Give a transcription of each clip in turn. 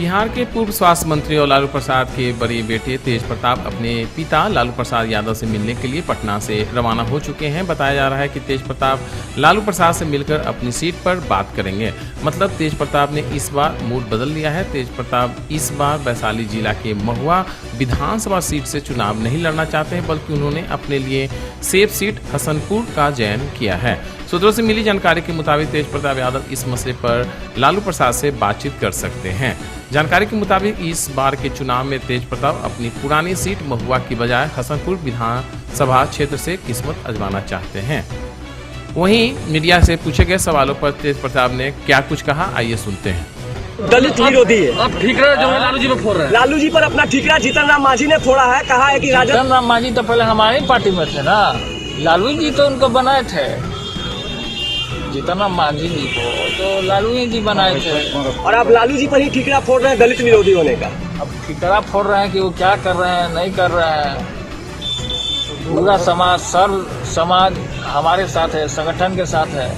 बिहार के पूर्व स्वास्थ्य मंत्री और लालू प्रसाद के बड़े बेटे तेज प्रताप अपने पिता लालू प्रसाद यादव से मिलने के लिए पटना से रवाना हो चुके हैं। बताया जा रहा है कि तेज प्रताप लालू प्रसाद से मिलकर अपनी सीट पर बात करेंगे। मतलब तेज प्रताप ने इस बार मूड बदल लिया है। तेज प्रताप इस बार वैशाली जिला के महुआ विधानसभा सीट से चुनाव नहीं लड़ना चाहते हैं, बल्कि उन्होंने अपने लिए सेफ सीट हसनपुर का चयन किया है। सूत्रों से मिली जानकारी के मुताबिक तेज प्रताप यादव इस मसले पर लालू प्रसाद से बातचीत कर सकते हैं। जानकारी के मुताबिक इस बार के चुनाव में तेज प्रताप अपनी पुरानी सीट महुआ की बजाय हसनपुर विधानसभा क्षेत्र से किस्मत आजमाना चाहते हैं। वहीं मीडिया से पूछे गए सवालों पर तेज प्रताप ने क्या कुछ कहा, आइए सुनते हैं। दलित विरोधी है। अब ठीकरा जो है लालू जी पे फोड़ रहे हैं। लालू जी पर अपना ठीकरा जीतन राम मांझी ने फोड़ा है। कहा है कि जीतन राम मांझी तो पहले हमारी पार्टी में थे ना, लालू जी तो उनको बनाए थे। जीतन राम मांझी जी को तो लालू जी बनाए थे, और अब लालू जी पर ही ठीकरा फोड़ रहे हैं दलित विरोधी होने का। अब ठीकरा फोड़ रहे हैं कि वो क्या कर रहे हैं नहीं कर रहे हैं। पूरा समाज, सर्व समाज हमारे साथ है, संगठन के साथ है।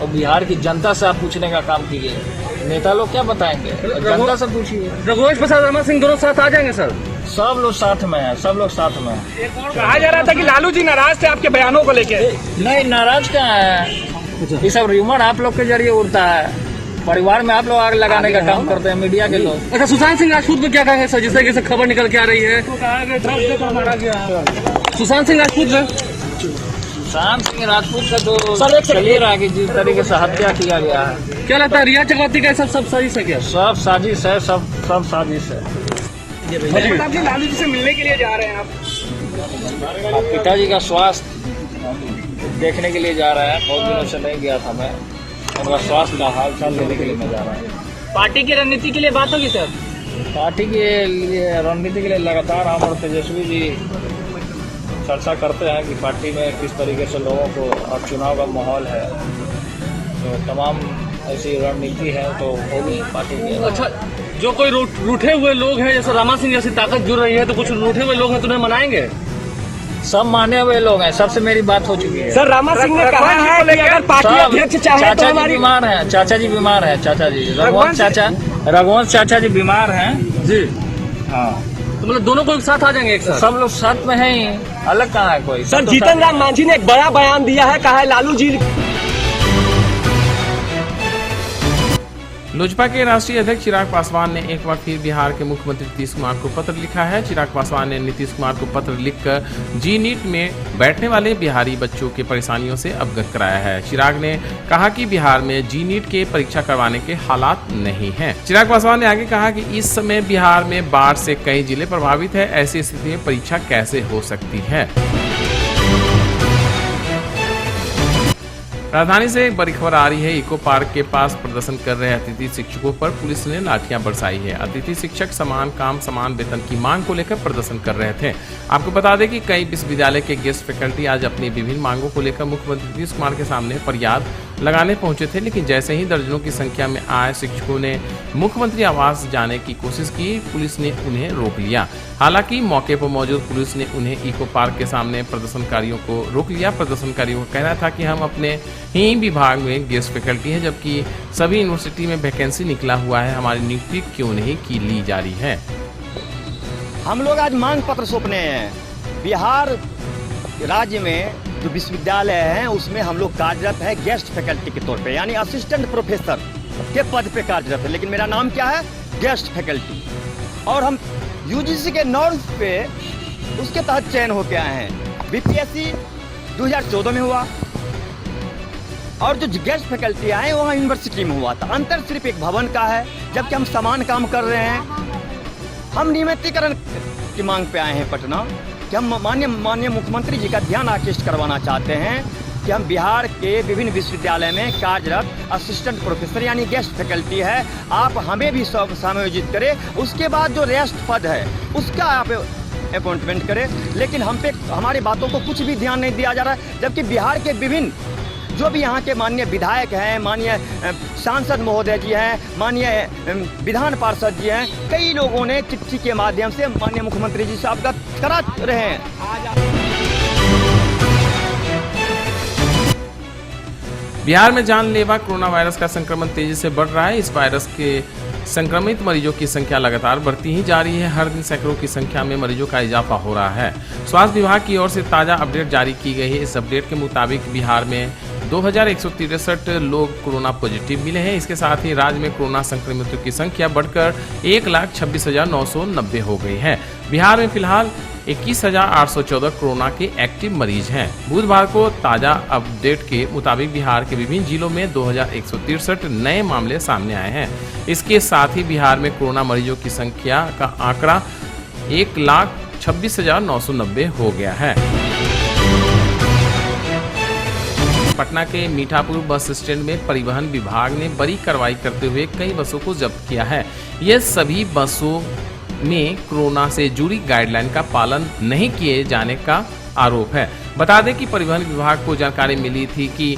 और बिहार की जनता से आप पूछने का काम कीजिए, नेता लोग क्या बताएंगे, जनता से पूछिए। रघुवंश प्रसाद रमन सिंह दोनों साथ आ जाएंगे सर? सब लोग साथ में हैं, सब लोग साथ में हैं। कहा जा रहा था कि लालू जी नाराज थे आपके बयानों को लेके। नहीं, नाराज कहाँ है, ये सब र्यूमर आप लोग के जरिए उड़ता है। परिवार में आप लोग आग लगाने का काम करते हैं, मीडिया के लोग। अच्छा, सुशांत सिंह राजपूत को क्या कहेंगे सर, जिससे कि खबर निकल के आ रही है? सुशांत सिंह राजपूत सर, सुशांत सिंह राजपूत का तो सर चलिए रहा है कि जिस तरीके से हत्या किया गया है। क्या लगता है रिया चक्रवर्ती का सब साजिश है क्या? सब साजिश है, सब साजिश है। लालू जी से मिलने के लिए जा रहे हैं आप? पिताजी का स्वास्थ्य देखने के लिए जा रहा है। बहुत दिनों से नहीं गया था मैं, उनका स्वास्थ्य का हाल चाल लेने के लिए मैं जा रहा हूँ। पार्टी की रणनीति के लिए बात होगी सर? पार्टी के लिए रणनीति के लिए लगातार हम और तेजस्वी जी चर्चा करते हैं कि पार्टी में किस तरीके से लोगों को, अब चुनाव का माहौल है तो तमाम ऐसी रणनीति है तो होगी पार्टी की। अच्छा, जो कोई रूठे हुए लोग हैं, जैसे रामा सिंह जैसी ताकत जुड़ रही है, तो कुछ रूठे हुए लोग हैं तो उन्हें मनाएंगे? सब माने हुए लोग हैं, सबसे मेरी बात हो चुकी है। सर रामा सिंह ने कहा है कि अगर पार्टी अध्यक्ष चाहे तो चाचा जी बीमार हैं, चाचा जी बीमार हैं, चाचा जी रघुवंश चाचा जी बीमार हैं जी। हाँ, तो मतलब दोनों को एक साथ आ जाएंगे एक साथ? सब लोग साथ में हैं ही, अलग कहाँ है कोई। सर जीतन राम मांझी ने एक बड़ा बयान दिया है, कहा है लालू जी। लोजपा के राष्ट्रीय अध्यक्ष चिराग पासवान ने एक बार फिर बिहार के मुख्यमंत्री नीतीश कुमार को पत्र लिखा है। चिराग पासवान ने नीतीश कुमार को पत्र लिखकर जी नीट में बैठने वाले बिहारी बच्चों के परेशानियों से अवगत कराया है। चिराग ने कहा कि बिहार में जी नीट के परीक्षा करवाने के हालात नहीं हैं। चिराग पासवान ने आगे कहा कि इस समय बिहार में बाढ़ से कई जिले प्रभावित है, ऐसी स्थिति में परीक्षा कैसे हो सकती है। राजधानी से एक बड़ी खबर आ रही है। इको पार्क के पास प्रदर्शन कर रहे अतिथि शिक्षकों पर पुलिस ने लाठियां बरसाई है। अतिथि शिक्षक समान काम समान वेतन की मांग को लेकर प्रदर्शन कर रहे थे। आपको बता दें कि कई विश्वविद्यालय के गेस्ट फैकल्टी आज अपनी विभिन्न मांगों को लेकर मुख्यमंत्री नीतीश कुमार के सामने फरियाद लगाने पहुंचे थे, लेकिन जैसे ही दर्जनों की संख्या में आए शिक्षकों ने मुख्यमंत्री आवास जाने की कोशिश की, पुलिस ने उन्हें रोक लिया। हालांकि मौके पर मौजूद पुलिस ने उन्हें इको पार्क के सामने प्रदर्शनकारियों को रोक लिया। प्रदर्शनकारियों का कहना था कि हम अपने ही विभाग में गेस्ट फैकल्टी है, जबकि सभी यूनिवर्सिटी में वैकेंसी निकला हुआ है, हमारी नियुक्ति क्यों नहीं की ली जा रही है। हम लोग आज मांग पत्र सौंपने हैं। बिहार राज्य में जो विश्वविद्यालय हैं उसमें हम लोग कार्यरत है गेस्ट फैकल्टी के तौर पे, यानी असिस्टेंट प्रोफेसर के पद पे कार्यरत है, लेकिन मेरा नाम क्या है, गेस्ट फैकल्टी। और हम यूजीसी के नॉर्म्स पे उसके तहत चयन होके आए हैं। बीपीएससी 2014 में हुआ और जो गेस्ट फैकल्टी आए वहाँ यूनिवर्सिटी में हुआ था। अंतर सिर्फ एक भवन का है, जबकि हम समान काम कर रहे हैं। हम नियमितीकरण की मांग पे आए हैं पटना, कि हम माननीय मुख्यमंत्री जी का ध्यान आकृष्ट करवाना चाहते हैं कि हम बिहार के विभिन्न विश्वविद्यालय में कार्यरत असिस्टेंट प्रोफेसर यानी गेस्ट फैकल्टी है, आप हमें भी समायोजित करें। उसके बाद जो रेस्ट पद है उसका आप अपॉइंटमेंट करें, लेकिन हम पे हमारी बातों को कुछ भी ध्यान नहीं दिया जा रहा है। जबकि बिहार के विभिन्न जो भी यहाँ के माननीय विधायक हैं, माननीय सांसद महोदय जी हैं, माननीय विधान पार्षद जी हैं, कई लोगों ने चिट्ठी के माध्यम से माननीय मुख्यमंत्री जी से अवगत करा रहे हैं। बिहार में जानलेवा कोरोना वायरस का संक्रमण तेजी से बढ़ रहा है। इस वायरस के संक्रमित मरीजों की संख्या लगातार बढ़ती ही जा रही है। हर दिन सैकड़ों की संख्या में मरीजों का इजाफा हो रहा है। स्वास्थ्य विभाग की ओर से ताज़ा अपडेट जारी की गई है। इस अपडेट के मुताबिक बिहार में 2163 लोग कोरोना पॉजिटिव मिले हैं। इसके साथ ही राज्य में कोरोना संक्रमितों की संख्या बढ़कर 1,26,990 हो गई है। बिहार में फिलहाल 21,814 कोरोना के एक्टिव मरीज हैं। बुधवार को ताज़ा अपडेट के मुताबिक बिहार के विभिन्न जिलों में 2163 नए मामले सामने आए हैं। इसके साथ ही बिहार में कोरोना मरीजों की संख्या का आंकड़ा 1,26,990 हो गया है। पटना के मीठापुर बस स्टैंड में परिवहन विभाग ने बड़ी कार्रवाई करते हुए कई बसों को जब्त किया है। ये सभी बसों में कोरोना से जुड़ी गाइडलाइन का पालन नहीं किए जाने का आरोप है। बता दें कि परिवहन विभाग को जानकारी मिली थी कि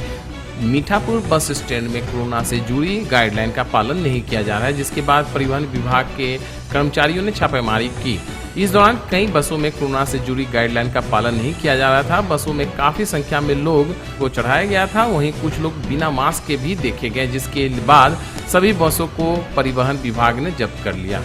मीठापुर बस स्टैंड में कोरोना से जुड़ी गाइडलाइन का पालन नहीं किया जा रहा है, जिसके बाद परिवहन विभाग के कर्मचारियों ने छापेमारी की। इस दौरान कई बसों में कोरोना से जुड़ी गाइडलाइन का पालन नहीं किया जा रहा था। बसों में काफी संख्या में लोग को चढ़ाया गया था। वहीं कुछ लोग बिना मास्क के भी देखे गए, जिसके बाद सभी बसों को परिवहन विभाग ने जब्त कर लिया।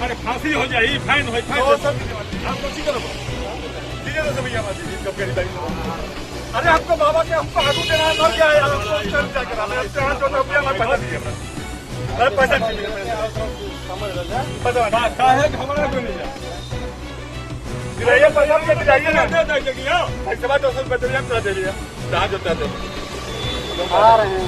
अरे फांसी हो जाए, फाइन हो अरे हमको बाबा के हमको आगू देना है, मर गया है, पैसा हमारा कोई नहीं जाइए ना, इसके बाद 200 रुपये दे दिया जहाँ जोता आ रहे हैं।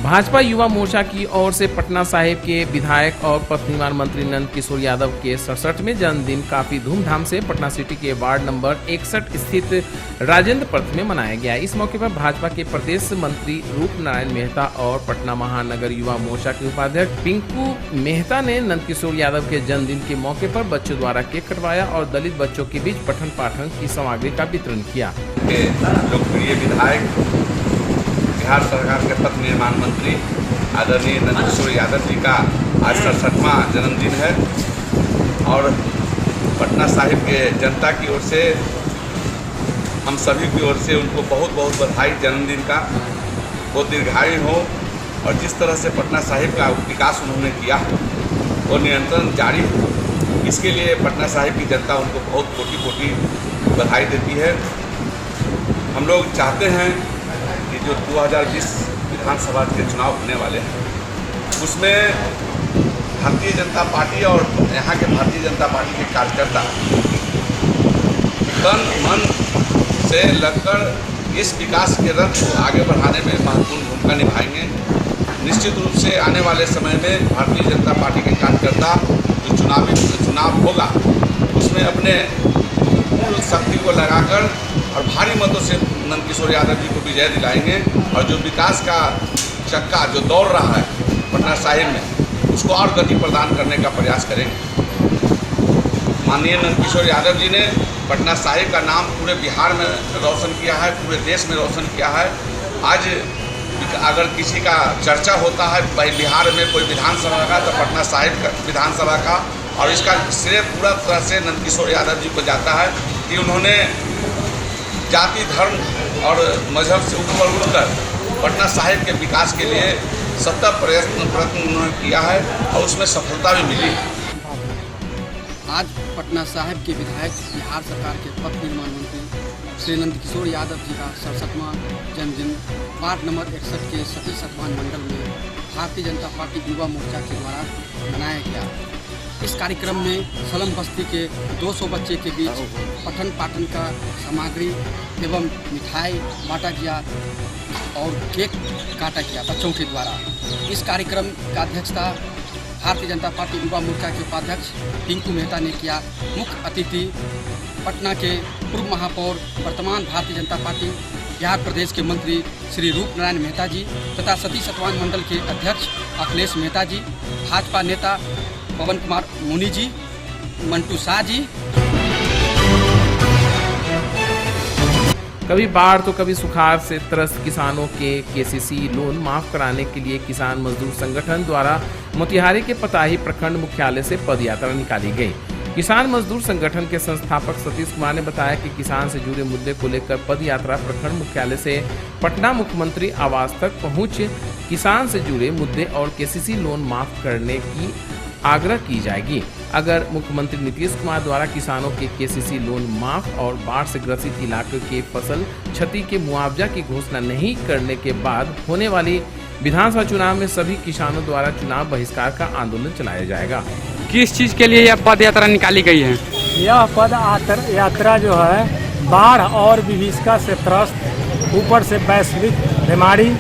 भाजपा युवा मोर्चा की ओर से पटना साहिब के विधायक और पथ निर्माण मंत्री नंद किशोर यादव के 67वें जन्मदिन काफी धूमधाम से पटना सिटी के वार्ड नंबर 61 स्थित राजेंद्र पथ में मनाया गया। इस मौके पर भाजपा के प्रदेश मंत्री रूप नारायण मेहता और पटना महानगर युवा मोर्चा के उपाध्यक्ष पिंकू मेहता ने नंद किशोर यादव के जन्मदिन के मौके पर बच्चों द्वारा केक कटवाया और दलित बच्चों के बीच पठन पाठन की सामग्री का वितरण किया। लोकप्रिय विधायक बिहार सरकार के पथ निर्माण मंत्री आदरणीय नंद किशोर यादव जी का आज 67वां जन्मदिन है और पटना साहिब के जनता की ओर से, हम सभी की ओर से उनको बहुत बहुत बधाई जन्मदिन का। वो दीर्घायु हो और जिस तरह से पटना साहिब का विकास उन्होंने किया वो निरंतर जारी हो, इसके लिए पटना साहिब की जनता उनको बहुत कोटि कोटि बधाई देती है। हम लोग चाहते हैं कि जो 2020 विधानसभा के चुनाव होने वाले हैं उसमें भारतीय जनता पार्टी और यहाँ के भारतीय जनता पार्टी के कार्यकर्ता तन मन से लगकर इस विकास के रथ को आगे बढ़ाने में महत्वपूर्ण भूमिका निभाएंगे। निश्चित रूप से आने वाले समय में भारतीय जनता पार्टी के कार्यकर्ता जो चुनाव होगा उसमें अपने पूर्ण शक्ति को लगाकर और भारी मतों से नंद किशोर यादव जी को विजय दिलाएंगे और जो विकास का चक्का जो दौड़ रहा है पटना साहिब में उसको और गति प्रदान करने का प्रयास करेंगे। माननीय नंद किशोर यादव जी ने पटना साहिब का नाम पूरे बिहार में रोशन किया है, पूरे देश में रोशन किया है। आज अगर किसी का चर्चा होता है भाई बिहार में कोई विधानसभा का तो पटना साहिब का विधानसभा का, और इसका श्रेय पूरा तरह से नंद किशोर यादव जी को जाता है कि उन्होंने जाति धर्म और मजहब से ऊपर उठकर पटना साहिब के विकास के लिए सतत प्रयत्न उन्होंने किया है और उसमें सफलता भी मिली। आज पटना साहिब के विधायक बिहार सरकार के पथ निर्माण मंत्री श्री नंद किशोर यादव जी का 67वां जन्मदिन वार्ड नंबर 61 के सती सतवान मंडल में भारतीय जनता पार्टी युवा मोर्चा के द्वारा मनाया गया। इस कार्यक्रम में सलम बस्ती के 200 बच्चे के बीच पठन पाठन का सामग्री एवं मिठाई बांटा गया और केक काटा गया बच्चों के द्वारा। इस कार्यक्रम का अध्यक्षता भारतीय जनता पार्टी युवा मोर्चा के उपाध्यक्ष टिंकू मेहता ने किया। मुख्य अतिथि पटना के पूर्व महापौर वर्तमान भारतीय जनता पार्टी बिहार प्रदेश के मंत्री श्री रूप नारायण मेहता जी तथा सती सतवान मंडल के अध्यक्ष अखिलेश मेहता जी, भाजपा नेता पवन कुमार मोनी जी, मंटू शाह जी। कभी बाढ़ तो कभी सुखाड़ से त्रस्त किसानों के केसीसी लोन माफ कराने के लिए किसान मजदूर संगठन द्वारा मोतिहारी के पताही प्रखंड मुख्यालय से पद यात्रा निकाली गई। किसान मजदूर संगठन के संस्थापक सतीश कुमार ने बताया कि किसान से जुड़े मुद्दे को लेकर पद यात्रा प्रखंड मुख्यालय से पटना मुख्यमंत्री आवास तक पहुंच किसान से जुड़े मुद्दे और केसीसी लोन माफ करने की आग्रह की जाएगी। अगर मुख्यमंत्री नीतीश कुमार द्वारा किसानों के केसीसी लोन माफ और बाढ़ से ग्रसित इलाके के फसल क्षति के मुआवजा की घोषणा नहीं करने के बाद होने वाली विधानसभा चुनाव में सभी किसानों द्वारा चुनाव बहिष्कार का आंदोलन चलाया जाएगा। किस चीज के लिए यह पद यात्रा निकाली गई है? यह पद यात्रा जो है बाढ़ और विभीषिका से त्रस्त, ऊपर से वैश्विक बीमारी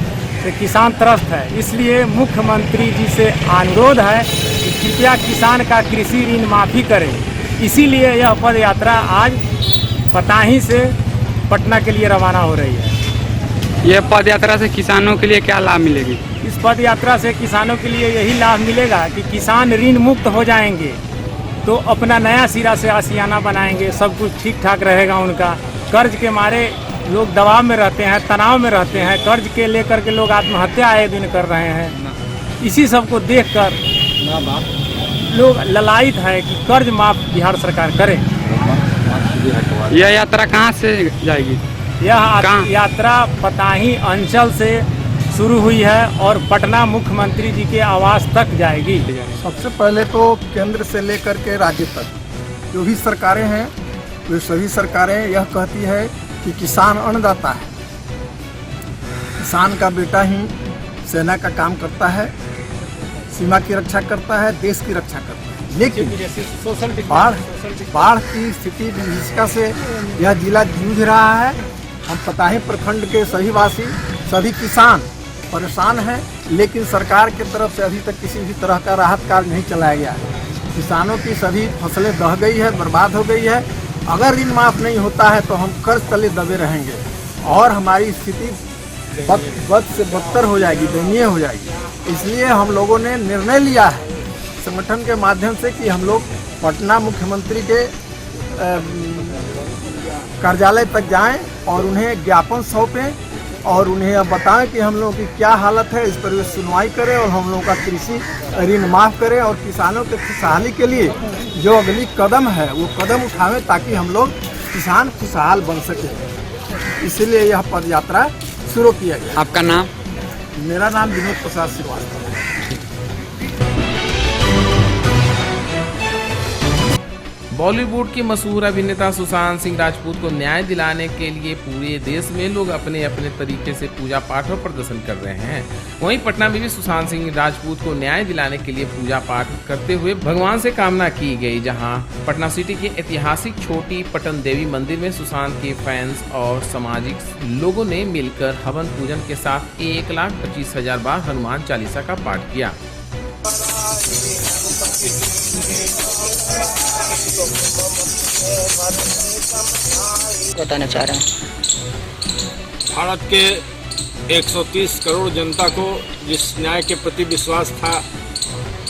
से किसान त्रस्त है। इसलिए मुख्यमंत्री जी से अनुरोध है कि कृपया किसान का कृषि ऋण माफी करें। इसीलिए यह पद यात्रा आज पताही से पटना के लिए रवाना हो रही है। यह पद यात्रा से किसानों के लिए क्या लाभ मिलेगी? इस पद यात्रा से किसानों के लिए यही लाभ मिलेगा कि किसान ऋण मुक्त हो जाएंगे तो अपना नया सिरा से आशियाना बनाएंगे, सब कुछ ठीक ठाक रहेगा उनका। कर्ज के मारे लोग दबाव में रहते हैं, तनाव में रहते हैं, कर्ज के लेकर के लोग आत्महत्या आए दिन कर रहे हैं। इसी सब को देखकर लोग ललायित है कि कर्ज माफ बिहार सरकार करे। यह यात्रा कहाँ से जाएगी? यह यात्रा पताही अंचल से शुरू हुई है और पटना मुख्यमंत्री जी के आवास तक जाएगी। सबसे पहले तो केंद्र से लेकर के राज्य तक जो भी सरकारें हैं वे सभी सरकारें यह कहती है कि किसान अन्नदाता है, किसान का बेटा ही सेना का काम करता है, सीमा की रक्षा करता है, देश की रक्षा करता है। लेकिन बाढ़ की स्थिति विभीषिका से यह जिला जूझ रहा है। हम पताही प्रखंड के सभी वासी, सभी किसान परेशान हैं, लेकिन सरकार की तरफ से अभी तक किसी भी तरह का राहत कार्य नहीं चलाया गया है। किसानों की सभी फसलें दह गई है, बर्बाद हो गई है। अगर ऋण माफ नहीं होता है तो हम कर्ज तले दबे रहेंगे और हमारी स्थिति बद से बदतर हो जाएगी, दयनीय हो जाएगी। इसलिए हम लोगों ने निर्णय लिया है संगठन के माध्यम से कि हम लोग पटना मुख्यमंत्री के कार्यालय तक जाएं और उन्हें ज्ञापन सौंपें और उन्हें अब बताएं कि हम लोगों की क्या हालत है, इस पर वे सुनवाई करें और हम लोगों का कृषि ऋण माफ करें और किसानों के खुशहाली के लिए जो अगली कदम है वो कदम उठावें ताकि हम लोग किसान खुशहाल बन सकें। इसलिए यह पद यात्रा शुरू किया गया। आपका नाम? मेरा नाम विनोद प्रसाद श्रीवास्तव है। बॉलीवुड के मशहूर अभिनेता सुशांत सिंह राजपूत को न्याय दिलाने के लिए पूरे देश में लोग अपने अपने तरीके से पूजा पाठ और प्रदर्शन कर रहे हैं। वहीं पटना में भी सुशांत सिंह राजपूत को न्याय दिलाने के लिए पूजा पाठ करते हुए भगवान से कामना की गई। जहां पटना सिटी के ऐतिहासिक छोटी पटन देवी मंदिर में सुशांत के फैंस और सामाजिक लोगों ने मिलकर हवन पूजन के साथ 1,25,000 बार हनुमान चालीसा का पाठ किया। बताना चाह रहे हैं भारत के 130 करोड़ जनता को जिस न्याय के प्रति विश्वास था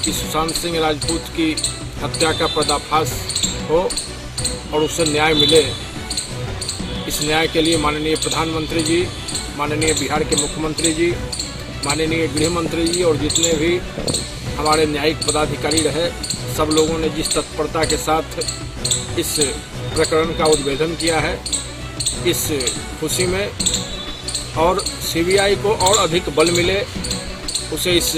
कि सुशांत सिंह राजपूत की हत्या का पर्दाफाश हो और उससे न्याय मिले, इस न्याय के लिए माननीय प्रधानमंत्री जी, माननीय बिहार के मुख्यमंत्री जी, माननीय गृह मंत्री जी और जितने भी हमारे न्यायिक पदाधिकारी रहे, सब लोगों ने जिस तत्परता के साथ इस प्रकरण का उद्भेदन किया है, इस खुशी में और सीबीआई को और अधिक बल मिले, उसे इस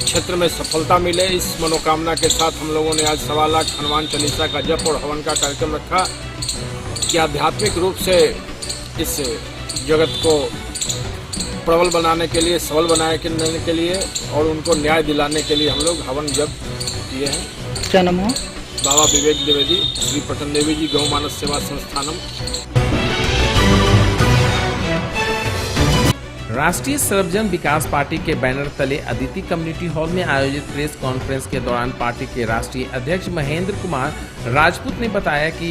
क्षेत्र में सफलता मिले, इस मनोकामना के साथ हम लोगों ने आज 1.25 लाख हनुमान चालीसा का जप और हवन का कार्यक्रम रखा कि आध्यात्मिक रूप से इस जगत को प्रबल बनाने के लिए, सबल बनाने के लिए और उनको न्याय दिलाने के लिए हम लोग हवन जप किए हैं। क्या नाम हो? बाबा विवेक द्विवेदी, श्री पटन देवी जी गौ मानस सेवा संस्थानम। राष्ट्रीय सर्वजन विकास पार्टी के बैनर तले अदिति कम्युनिटी हॉल में आयोजित प्रेस कॉन्फ्रेंस के दौरान पार्टी के राष्ट्रीय अध्यक्ष महेंद्र कुमार राजपूत ने बताया कि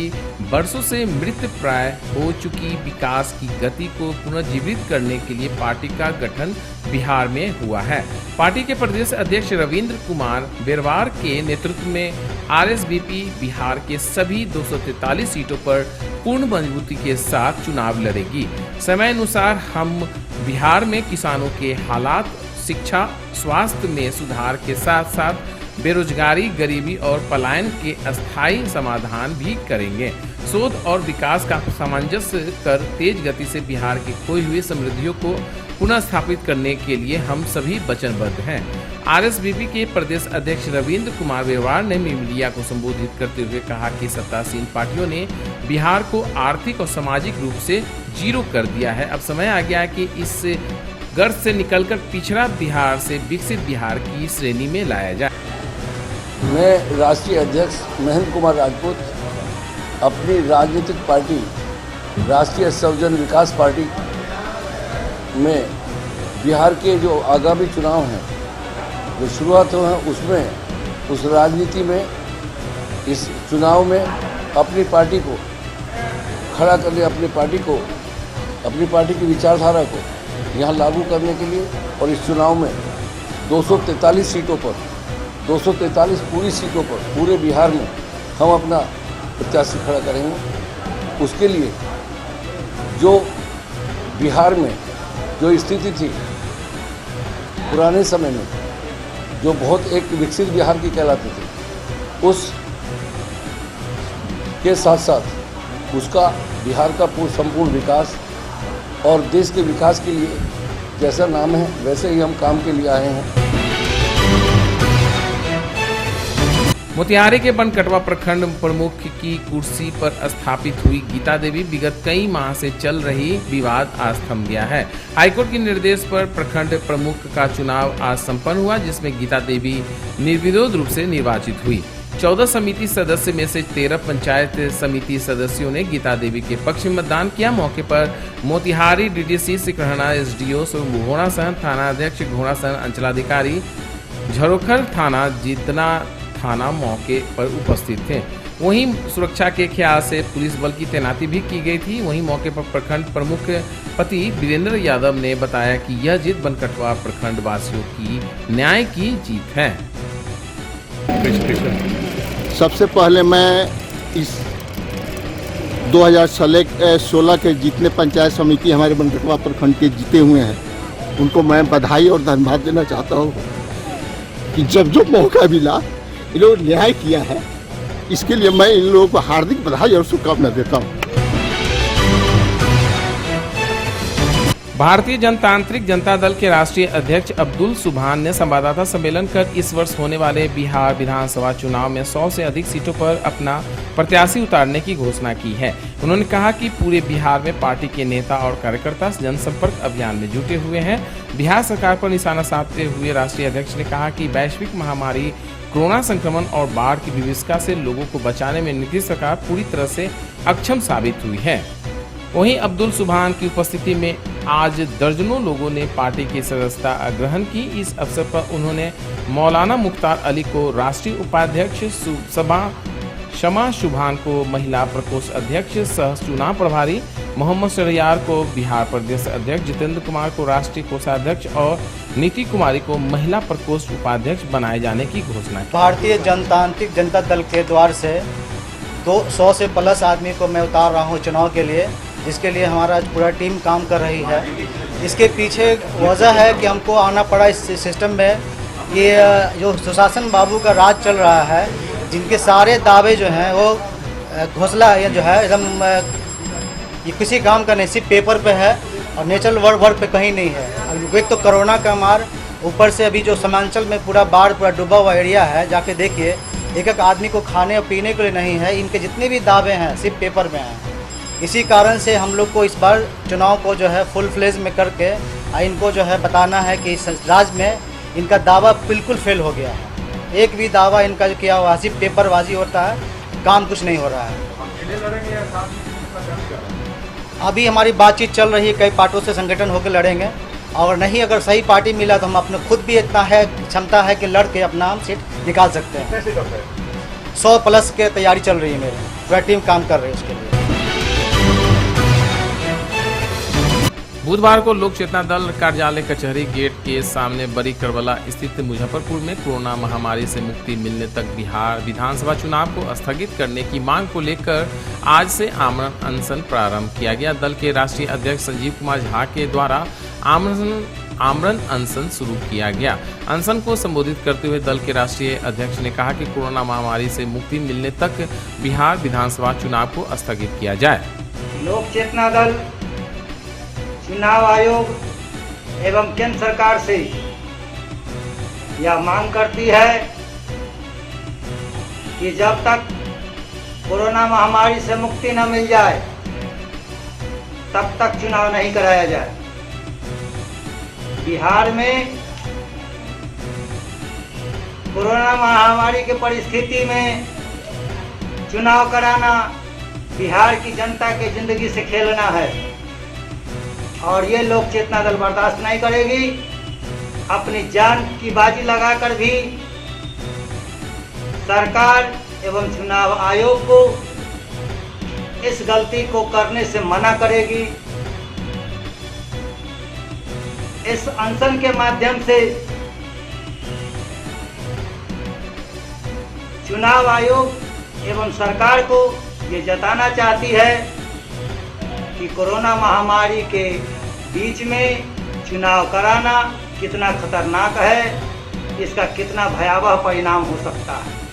वर्षों से मृत प्राय हो चुकी विकास की गति को पुनर्जीवित करने के लिए पार्टी का गठन बिहार में हुआ है। पार्टी के प्रदेश अध्यक्ष रविंद्र कुमार बेरवार के नेतृत्व में आरएसवीपी बिहार के सभी 243 सीटों पर पूर्ण मजबूती के साथ चुनाव लड़ेगी। समय अनुसार हम बिहार में किसानों के हालात, शिक्षा, स्वास्थ्य में सुधार के साथ साथ बेरोजगारी, गरीबी और पलायन के अस्थायी समाधान भी करेंगे। शोध और विकास का सामंजस्य कर तेज गति से बिहार की खोई हुई समृद्धियों को पुनः स्थापित करने के लिए हम सभी वचनबद्ध हैं। आरएसवीपी के प्रदेश अध्यक्ष रविंद्र कुमार बेरवार ने मीडिया को संबोधित करते हुए कहा कि सत्तासीन पार्टियों ने बिहार को आर्थिक और सामाजिक रूप से जीरो कर दिया है। अब समय आ गया है कि इस गर्त से निकलकर पिछड़ा बिहार से विकसित बिहार की श्रेणी में लाया जाए। मैं राष्ट्रीय अध्यक्ष महेंद्र कुमार राजपूत अपनी राजनीतिक पार्टी राष्ट्रीय सर्वजन विकास पार्टी में बिहार के जो आगामी चुनाव हैं, जो शुरुआत हुए हैं, उसमें उस राजनीति में इस चुनाव में अपनी पार्टी को खड़ा करने, अपनी पार्टी की विचारधारा को यहाँ लागू करने के लिए और इस चुनाव में 243 सीटों पर 243 पूरी सीटों पर पूरे बिहार में हम अपना प्रत्याशी खड़ा करेंगे। उसके लिए जो बिहार में जो स्थिति थी पुराने समय में, जो बहुत एक विकसित बिहार की कहलाती थी, उस के साथ साथ उसका बिहार का संपूर्ण विकास और देश के विकास के लिए जैसा नाम है वैसे ही हम काम के लिए आए हैं। मोतिहारी के बनकटवा प्रखंड प्रमुख की कुर्सी पर स्थापित हुई गीता देवी विगत कई माह से चल रही विवाद आज थम गया है। हाईकोर्ट के निर्देश पर प्रखंड प्रमुख का चुनाव आज संपन्न हुआ, जिसमें गीता देवी निर्विरोध रूप से निर्वाचित हुई। 14 समिति सदस्य में से 13 पंचायत समिति सदस्यों ने गीता देवी के पक्ष में मतदान किया। मौके पर मोतिहारी डीडीसी सिकरहना, एसडीओ घोड़ासहन, थाना अध्यक्ष घोड़ासहन, अंचलाधिकारी झरोखर थाना, जितना थाना मौके पर उपस्थित थे। वहीं सुरक्षा के ख्याल से पुलिस बल की तैनाती भी की गई थी। वहीं मौके पर प्रखंड प्रमुख पति वीरेंद्र यादव ने बताया कि यह जीत बनकटवा प्रखंड वासियों की न्याय की जीत है। सबसे पहले मैं इस 2016 के जितने पंचायत समिति हमारे बनकटवा प्रखंड के जीते हुए हैं, उनको मैं बधाई और धन्यवाद देना चाहता हूँ कि जब जो मौका मिला इन लोगों ने न्याय किया है, इसके लिए मैं इन लोगों को हार्दिक बधाई और शुभकामना देता हूँ। भारतीय जनतांत्रिक जनता दल के राष्ट्रीय अध्यक्ष अब्दुल सुभान ने संवाददाता सम्मेलन कर इस वर्ष होने वाले बिहार विधानसभा चुनाव में 100 से अधिक सीटों पर अपना प्रत्याशी उतारने की घोषणा की है। उन्होंने कहा कि पूरे बिहार में पार्टी के नेता और कार्यकर्ता जनसंपर्क अभियान में जुटे हुए हैं। बिहार सरकार पर निशाना साधते हुए राष्ट्रीय अध्यक्ष ने कहा कि वैश्विक महामारी कोरोना संक्रमण और बाढ़ की विभीषिका से लोगों को बचाने में नीतीश सरकार पूरी तरह से अक्षम साबित हुई है। वहीं अब्दुल सुभान की उपस्थिति में आज दर्जनों लोगों ने पार्टी की सदस्यता ग्रहण की। इस अवसर पर उन्होंने मौलाना मुख्तार अली को राष्ट्रीय उपाध्यक्ष, शमा शुभान को महिला प्रकोष्ठ अध्यक्ष सह चुनाव प्रभारी, मोहम्मद शहरियार को बिहार प्रदेश अध्यक्ष, जितेंद्र कुमार को राष्ट्रीय कोषाध्यक्ष और नीति कुमारी को महिला प्रकोष्ठ उपाध्यक्ष बनाए जाने की घोषणा की। भारतीय जनतांत्रिक जनता दल के द्वार से 200 से प्लस आदमी को मैं उतार रहा हूँ चुनाव के लिए, जिसके लिए हमारा पूरा टीम काम कर रही है। इसके पीछे वजह है कि हमको आना पड़ा इस सिस्टम में। ये जो सुशासन बाबू का राज चल रहा है, जिनके सारे दावे जो हैं वो घोषला जो है एकदम ये किसी काम का नहीं, सिर्फ पेपर पे है और नेचुरल वर्क पे कहीं नहीं है। एक तो कोरोना का मार, ऊपर से अभी जो सीमांचल में पूरा बाढ़ पूरा डूबा हुआ एरिया है, जाके देखिए एक एक आदमी को खाने और पीने के लिए नहीं है। इनके जितने भी दावे हैं सिर्फ पेपर में हैं। इसी कारण से हम लोग को इस बार चुनाव को जो है फुल फ्लेज में करके इनको जो है बताना है कि इस राज्य में इनका दावा बिल्कुल फेल हो गया है। एक भी दावा इनका जो किया हुआ सिर्फ पेपरबाजी होता है, काम कुछ नहीं हो रहा है। अभी हमारी बातचीत चल रही है, कई पार्टियों से संगठन होकर लड़ेंगे। और नहीं अगर सही पार्टी मिला तो हम अपने खुद भी इतना है क्षमता है कि लड़ के अपना हम सीट निकाल सकते हैं। कैसे करते हैं? 100+ के तैयारी चल रही है मेरी, पूरा टीम काम कर रही है उसके लिए। बुधवार को लोक चेतना दल कार्यालय कचहरी गेट के सामने बड़ी करबला स्थित मुजफ्फरपुर में कोरोना महामारी से मुक्ति मिलने तक बिहार विधानसभा चुनाव को स्थगित करने की मांग को लेकर आज से आमरण अनशन प्रारंभ किया गया। दल के राष्ट्रीय अध्यक्ष संजीव कुमार झा के द्वारा आमरण अनशन शुरू किया गया। अनशन को संबोधित करते हुए दल के राष्ट्रीय अध्यक्ष ने कहा कि कोरोना महामारी से मुक्ति मिलने तक बिहार विधानसभा चुनाव को स्थगित किया जाए। लोक चेतना दल चुनाव आयोग एवं केंद्र सरकार से यह मांग करती है कि जब तक कोरोना महामारी से मुक्ति न मिल जाए तब तक चुनाव नहीं कराया जाए। बिहार में कोरोना महामारी के परिस्थिति में चुनाव कराना बिहार की जनता के जिंदगी से खेलना है और ये लोक चेतना दल बर्दाश्त नहीं करेगी। अपनी जान की बाजी लगाकर भी सरकार एवं चुनाव आयोग को इस गलती को करने से मना करेगी। इस अनशन के माध्यम से चुनाव आयोग एवं सरकार को ये जताना चाहती है कि कोरोना महामारी के बीच में चुनाव कराना कितना खतरनाक है, इसका कितना भयावह परिणाम हो सकता है।